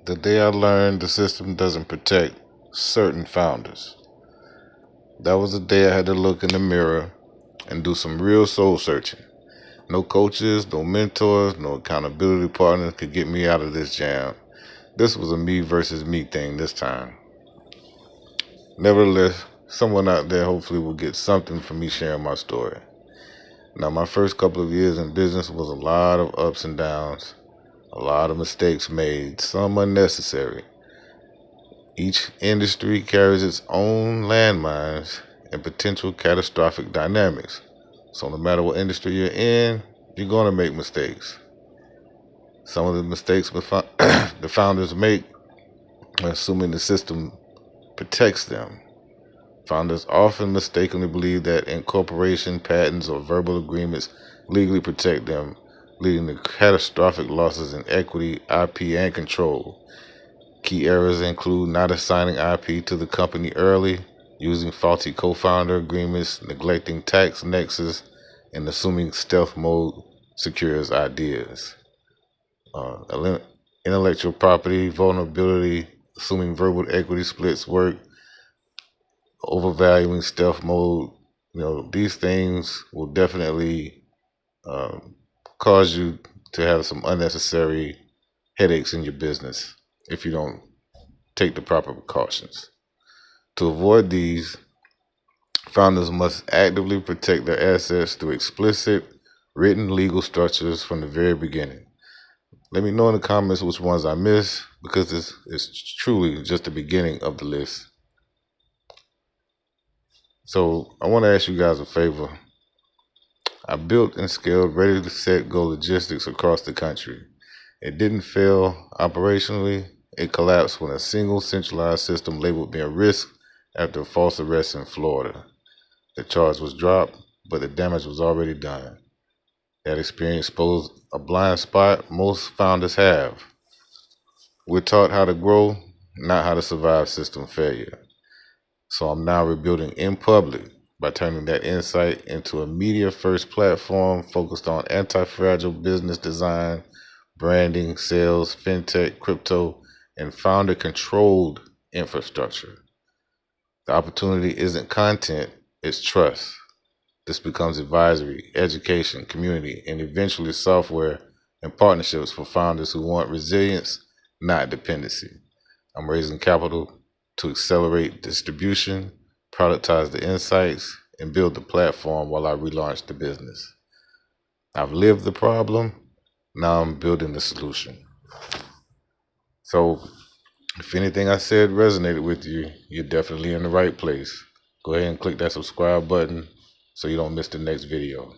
The day I learned the system doesn't protect certain founders. That was the day I had to look in the mirror and do some real soul searching. No coaches, no mentors, no accountability partners could get me out of this jam. This was a me versus me thing this time. Nevertheless, someone out there hopefully will get something from me sharing my story. Now, my first couple of years in business was a lot of ups and downs, a lot of mistakes made, some unnecessary. Each industry carries its own landmines and potential catastrophic dynamics. So no matter what industry you're in, you're going to make mistakes. Some of the mistakes the founders make are assuming the system protects them. Founders often mistakenly believe that incorporation, patents, or verbal agreements legally protect them, leading to catastrophic losses in equity, IP, and control. Key errors include not assigning IP to the company early, using faulty co-founder agreements, neglecting tax nexus, and assuming stealth mode secures ideas. Intellectual property, vulnerability, assuming verbal equity splits work, overvaluing stealth mode. These things will definitely um, cause you to have some unnecessary headaches in your business if you don't take the proper precautions. To avoid these, founders must actively protect their assets through explicit written legal structures from the very beginning. Let me know in the comments which ones I missed, because this is truly just the beginning of the list. So I want to ask you guys a favor. I built and scaled ready to set go logistics across the country. It didn't fail operationally. It collapsed when a single centralized system labeled me a risk after a false arrest in Florida. The charge was dropped, but the damage was already done. That experience exposed a blind spot most founders have. We're taught how to grow, not how to survive system failure. So I'm now rebuilding in public by turning that insight into a media-first platform focused on anti-fragile business design, branding, sales, fintech, crypto, and founder-controlled infrastructure. The opportunity isn't content, it's trust. This becomes advisory, education, community, and eventually software and partnerships for founders who want resilience, not dependency. I'm raising capital to accelerate distribution, productize the insights, and build the platform while I relaunch the business. I've lived the problem, now I'm building the solution. So, if anything I said resonated with you, you're definitely in the right place. Go ahead and click that subscribe button so you don't miss the next video.